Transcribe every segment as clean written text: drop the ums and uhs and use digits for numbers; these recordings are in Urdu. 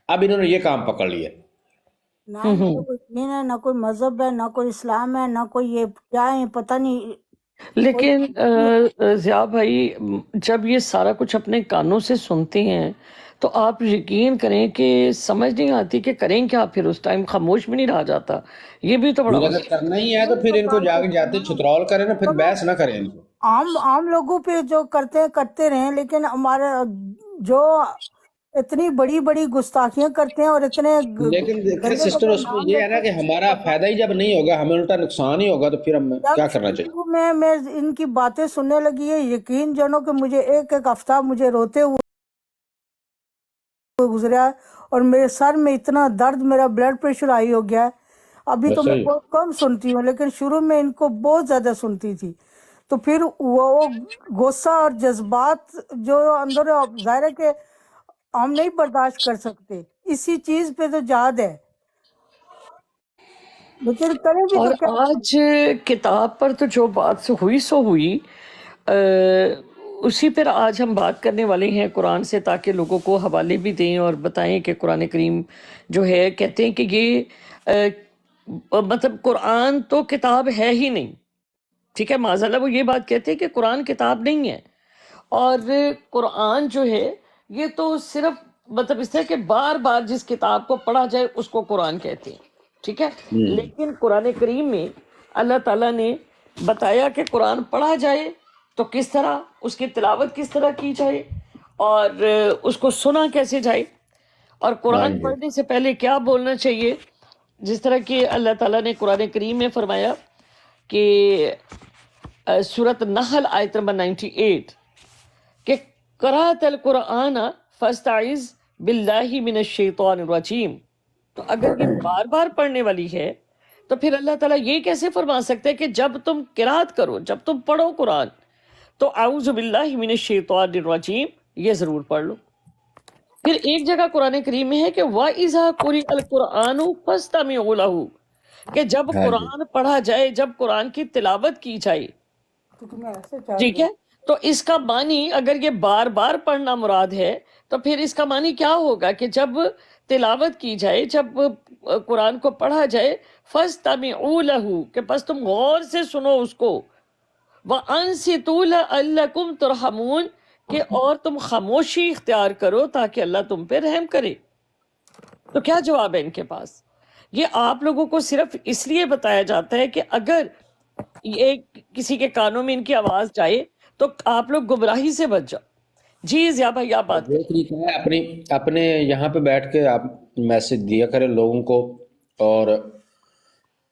اب انہوں نے یہ کام پکڑ لیا۔ نہ ان کو کوئی دین ہے، نہ کوئی مذہب ہے، نہ کوئی اسلام ہے، نہ کوئی یہ کیا ہے پتہ نہیں۔ لیکن ضیاء بھائی، جب یہ سارا کچھ اپنے کانوں سے سنتے ہیں تو آپ یقین کریں کہ سمجھ نہیں آتی کہ کریں کیا، پھر اس ٹائم خاموش بھی نہیں رہا جاتا۔ یہ بھی تو بڑا پھر اگر مسئلہ کرنا ہی ہے تو پھر ان کو جاتے چھترول کریں نا، پھر بحث نہ کریں ان کو۔ عام لوگوں پہ جو کرتے رہیں، لیکن ہمارے جو اتنی بڑی بڑی گستاخیاں کرتے ہیں اور اتنے لیکن دیکھیں گندے سسٹر، گندے اس میں نام یہ ہے لیتے نا کہ ہیں۔ ہمارا فائدہ ہی جب نہیں ہوگا، ہمیں الٹا نقصان ہی ہوگا، تو پھر ہم جب کیا کرنا چاہیے؟ شروع میں ان کی باتیں سننے لگی ہے، یقین جانو کہ مجھے ایک ہفتہ مجھے روتے ہوئے گزرا، اور میرے سر میں اتنا درد، میرا بلڈ پریشر ہائی ہو گیا ہے۔ ابھی تو اچھا میں جی۔ بہت کم سنتی ہوں، لیکن شروع میں ان کو بہت زیادہ سنتی تھی۔ تو پھر وہ غصہ اور جذبات جو اندر، ظاہر ہے کہ ہم نہیں برداشت کر سکتے، اسی چیز پہ تو جہاد ہے، لیکن کریں بھی اور تو کیا کریں۔ آج کتاب پر تو جو بات ہوئی سو ہوئی، اسی پر آج ہم بات کرنے والے ہیں قرآن سے، تاکہ لوگوں کو حوالے بھی دیں اور بتائیں کہ قرآن کریم جو ہے، کہتے ہیں کہ یہ مطلب قرآن تو کتاب ہے ہی نہیں، ٹھیک ہے، معاذ اللہ وہ یہ بات کہتے ہیں کہ قرآن کتاب نہیں ہے، اور قرآن جو ہے یہ تو صرف مطلب اس طرح کہ بار بار جس کتاب کو پڑھا جائے اس کو قرآن کہتے ہیں، ٹھیک ہے۔ لیکن قرآن کریم میں اللہ تعالیٰ نے بتایا کہ قرآن پڑھا جائے تو کس طرح، اس کی تلاوت کس طرح کی جائے، اور اس کو سنا کیسے جائے، اور ہاں قرآن جی۔ پڑھنے سے پہلے کیا بولنا چاہیے۔ جس طرح کہ اللہ تعالیٰ نے قرآن کریم میں فرمایا کہ سورۃ النحل آیت نمبر 98 کہ قرأت القرآن فاستعذ باللہ من الشیطان الرجیم، تو اگر یہ بار بار پڑھنے والی ہے تو پھر اللہ تعالیٰ یہ کیسے فرما سکتے ہیں کہ جب تم قرات کرو، جب تم پڑھو قرآن تو اعوذ باللہ من الشیطان الرجیم یہ ضرور پڑھ لو۔ پھر ایک جگہ قرآن کریم میں ہے کہ وَإِذَا قُرِئَ الْقُرْآنُ فَاسْتَمِعُوا لَهُ، کہ جب ہاں جی۔ قرآن پڑھا جائے، جب قرآن کی تلاوت کی جائے، تو تمہیں ایسے چاہیے۔ ٹھیک ہے۔ تو اس کا معنی اگر یہ بار بار پڑھنا مراد ہے تو پھر اس کا معنی کیا ہوگا کہ جب تلاوت کی جائے، جب قرآن کو پڑھا جائے، فَاسْتَمِعُوا لَهُ، کہ بس تم غور سے سنو اس کو، وَأَنصِتُوا لَعَلَّكُمْ تُرْحَمُونَ، کہ اور تم خاموشی اختیار کرو تاکہ اللہ تم پہ رحم کرے۔ تو کیا جواب ہے ان کے پاس؟ یہ آپ لوگوں کو صرف اس لیے بتایا جاتا ہے کہ اگر یہ کسی کے کانوں میں ان کی آواز جائے تو آپ لوگ گمراہی سے بچ جاؤ۔ جی ضیاء بھائی آپ بات وہ کریں۔ طریقہ ہے، اپنے یہاں پہ بیٹھ کے آپ میسج دیا کریں لوگوں کو، اور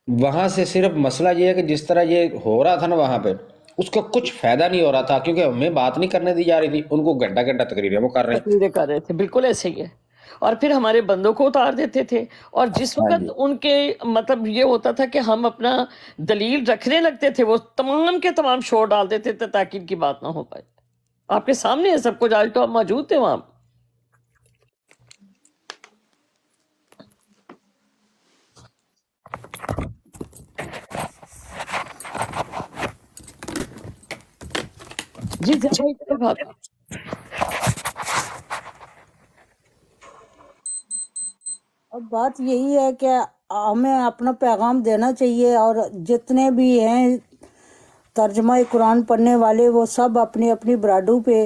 وہاں سے صرف مسئلہ یہ ہے کہ جس طرح یہ ہو رہا تھا نا وہاں پہ، اس کا کچھ فائدہ نہیں ہو رہا تھا، کیونکہ ہمیں بات نہیں کرنے دی جا رہی تھی، ان کو گھنٹہ گھنٹہ تقریریں وہ کر رہے ہیں۔ تقریریں کر رہے تھے، بالکل ایسے ہی ہے، اور پھر ہمارے بندوں کو اتار دیتے تھے، اور جس ہاں وقت جی۔ ان کے مطلب یہ ہوتا تھا کہ ہم اپنا دلیل رکھنے لگتے تھے، وہ تمام کے تمام شور ڈال دیتے تھے تاکہ ان کی بات نہ ہو پائے۔ آپ کے سامنے ہے سب کچھ، آج تو آپ موجود تھے وہاں۔ جی ضیاء بھائی طرف آپ۔ اب بات یہی ہے کہ ہمیں اپنا پیغام دینا چاہیے، اور جتنے بھی ہیں ترجمہ قرآن پڑھنے والے، وہ سب اپنی اپنی برادو پہ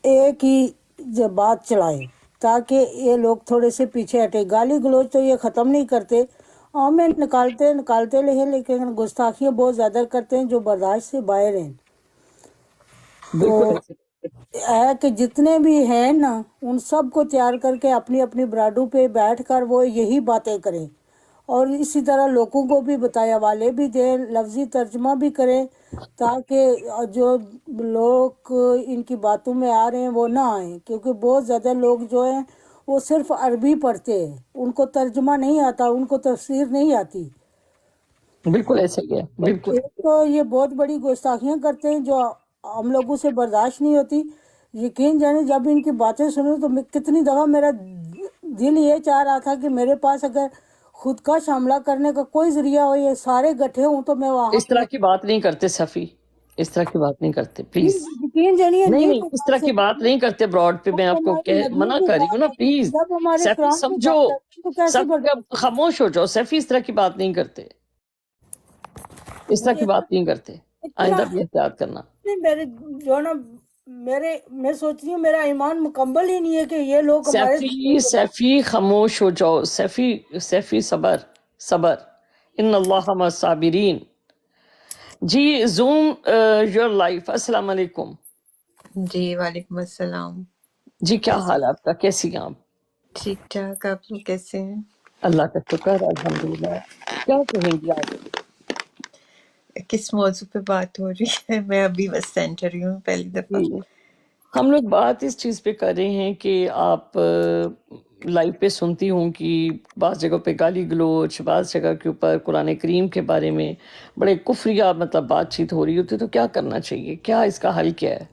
ایک ہی بات چلائیں، تاکہ یہ لوگ تھوڑے سے پیچھے ہٹے۔ گالی گلوچ تو یہ ختم نہیں کرتے، ہمیں نکالتے رہے، لیکن گستاخیاں بہت زیادہ کرتے ہیں جو برداشت سے باہر ہیں۔ تو بالکل ایسے۔ ہے کہ جتنے بھی ہیں نا، ان سب کو تیار کر کے اپنی اپنی برادو پہ بیٹھ کر وہ یہی باتیں کریں، اور اسی طرح لوگوں کو بھی بتایا والے بھی دیں، لفظی ترجمہ بھی کریں، تاکہ جو لوگ ان کی باتوں میں آ رہے ہیں وہ نہ آئیں، کیونکہ بہت زیادہ لوگ جو ہیں وہ صرف عربی پڑھتے ہیں، ان کو ترجمہ نہیں آتا، ان کو تفسیر نہیں آتی۔ بالکل ایسے ہی ہے، بالکل۔ ایک تو یہ بہت بڑی گستاخیاں کرتے ہیں جو ہم لوگوں سے برداشت نہیں ہوتی۔ یقین جانے جب ان کی باتیں سنوں تو کتنی دفعہ میرا دل یہ چاہ رہا تھا کہ میرے پاس اگر خود کش حملہ کرنے کا کوئی ذریعہ ہو، یہ سارے گٹھے ہوں، تو میں وہاں اس طرح کی بات نہیں کرتے صفی، اس طرح کی بات نہیں کرتے پلیز. یقین جانیے نہیں نہیں نہیں اس طرح کی بات نہیں کرتے براڈ پہ. میں آپ کو ہمارے نبی منع کی کر رہی ہوں نا بات ہے. پلیز. جب ہمارے سیفی قرآن کی سمجھو, بات ہے تو کیسے سب برداشت خاموش ہو جاؤ. سیفی اس طرح کی بات نہیں کرتے, اس طرح کی مجھے بات نہیں کرتے. اتنا آئندہ بھی احتیاط کرنا. میرے جو نا میں سوچ رہی ہوں میرا ایمان مکمل ہی نہیں ہے کہ یہ لوگ ہمارے سیفی خاموش ہو جاؤ. سیفی صبر صبر, ان اللہ مع الصابرین. جی زوم یور لائف. السلام علیکم. جی وعلیکم السلام. جی کیا حال ہے آپ کا, کیسی ہیں آپ؟ ٹھیک ٹھاک. آپ لوگ کیسے ہیں؟ اللہ کا شکر الحمدللہ. کیا کہیں گی آپ؟ کس موضوع پہ بات ہو رہی ہے؟ میں ابھی بس سینٹر ہی ہوں پہلی دفعہ. جی ہم لوگ بات اس چیز پہ کر رہے ہیں کہ آپ لائف پہ سنتی ہوں کہ بعض جگہ پہ گالی گلوچ, بعض جگہ کے اوپر قرآن کریم کے بارے میں بڑے کفریہ مطلب بات چیت ہو رہی ہوتی, تو کیا کرنا چاہیے؟ کیا اس کا حل کیا ہے؟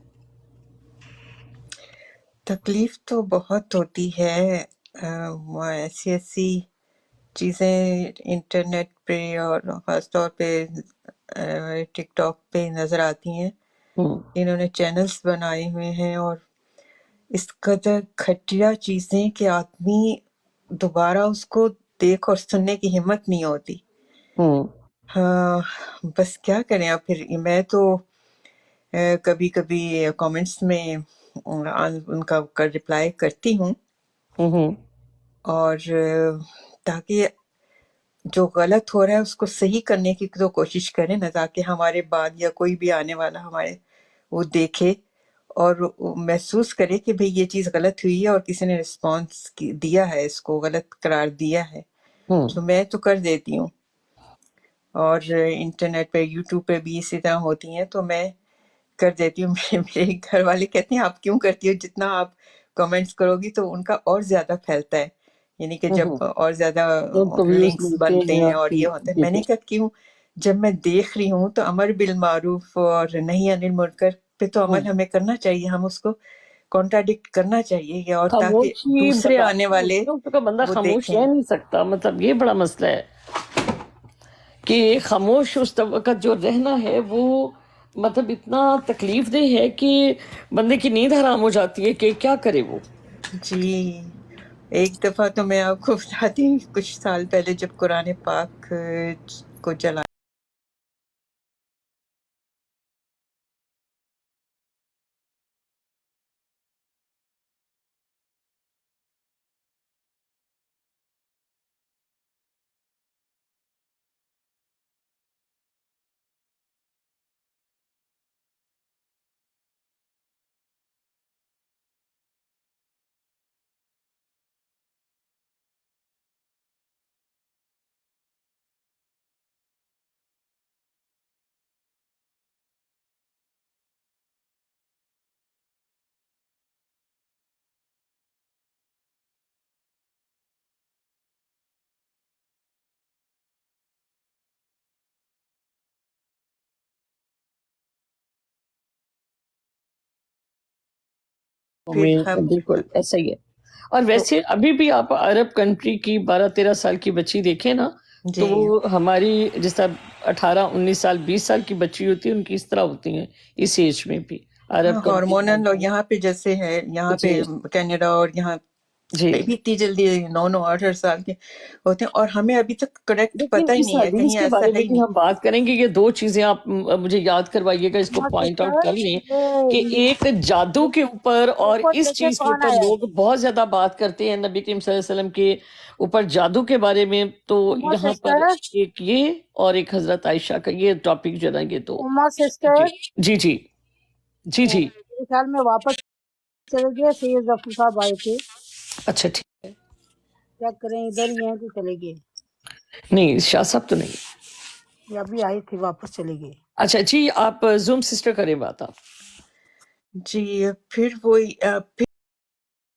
تکلیف تو بہت ہوتی ہے. ایسی چیزیں انٹرنیٹ پہ اور خاص طور پہ ٹک ٹاک پہ نظر آتی ہیں. ہوں انہوں نے چینلز بنائے ہوئے ہیں اور اس قدر گھٹیا چیزیں کہ آدمی دوبارہ اس کو دیکھ اور سننے کی ہمت نہیں ہوتی. ہوں ہاں بس کیا کریں. اب پھر میں تو کبھی کبھی کامنٹس میں ان کا رپلائی کرتی ہوں, ہوں اور تاکہ جو غلط ہو رہا ہے اس کو صحیح کرنے کی تو کوشش کریں نا, تاکہ ہمارے بعد یا کوئی بھی آنے والا ہمارے وہ دیکھے اور محسوس کرے کہ بھئی یہ چیز غلط ہوئی ہے اور کسی نے رسپانس دیا ہے, اس کو غلط قرار دیا ہے. ہوں تو میں تو کر دیتی ہوں. اور انٹرنیٹ پہ یوٹیوب پہ بھی اسی طرح ہوتی ہیں تو میں کر دیتی ہوں. میرے گھر والے کہتے ہیں آپ کیوں کرتی ہو, جتنا آپ کمنٹس کرو گی تو ان کا اور زیادہ پھیلتا ہے, یعنی کہ جب ہوں اور زیادہ ان کو ویوز لنکس ملتے بنتے ہیں ہیں آپ اور کی. یہ ہوتا ہے. جی میں جی نے کہا کیوں, جب میں دیکھ رہی ہوں تو امر بالمعروف اور نہی عن المنکر پہ تو عمل ہمیں کرنا چاہیے. ہم اس کو کانٹراڈکٹ کرنا چاہیے اور تاکہ خاموشی بڑی دوسرے بات آنے والے ہوتی ہے, اس کا بندہ وہ خاموش دیکھیں. رہ نہیں سکتا. مطلب یہ بڑا مسئلہ ہے کہ خاموش اس وقت جو رہنا ہے وہ مطلب اتنا تکلیف دہ ہے کہ بندے کی نیند حرام ہو جاتی ہے کہ کیا کرے وہ. جی ایک دفعہ تو میں آپ کو بتاتی ہوں, کچھ سال پہلے جب قرآن پاک کو جلا پھر ہم بالکل ایسا ہی ہے. اور تو ویسے ابھی بھی آپ عرب کنٹری کی 12-13 سال کی بچی دیکھیں نا, تو جی وہ ہماری جس طرح 18-19 سال 20 سال کی بچی ہوتی ہے ان کی اس طرح ہوتی ہیں اس ایج میں بھی. ہاں عرب کنٹری ہارمونل یہاں پہ جیسے ہے, یہاں جی پہ کینیڈا اور یہاں جی. پہ بھی اتنی جلدی 9-8 سال کے ہوتے ہیں, اور ہمیں ابھی تک کریکٹ لیکن پتہ ہی اس نہیں ہے, حدیث کہیں کے ایسا بارے ہے میں ہی بھی نہیں. ہم بات کریں گے. یہ دو چیزیں آپ مجھے یاد کروائیے گا, اس کو پوائنٹ آؤٹ کر لیں کہ ایک جادو کے اوپر اور اوپر اس دیکھے چیز کے کون اوپر آیا لوگ بہت زیادہ بات کرتے ہیں نبی کریم صلی اللہ علیہ وسلم کے اوپر جادو کے بارے میں. تو اما یہاں پر سسٹر ایک یہ اور ایک حضرت عائشہ کا یہ ٹاپک جو ہے نا, یہ دو. اما سسٹر جی جی جی جی. میرے خیال میں واپس چلے گئے. سید ظفر صاحب آئے تھے, اچھا ٹھیک, چیک کریں ادھر ہی ہیں کہ چلے گئے. نہیں شاہ صاحب تو نہیں. یہ ابھی آئے تھے واپس چلے گئے. اچھا جی, آپ زوم سسٹر کریں بات آپ. جی پھر وہی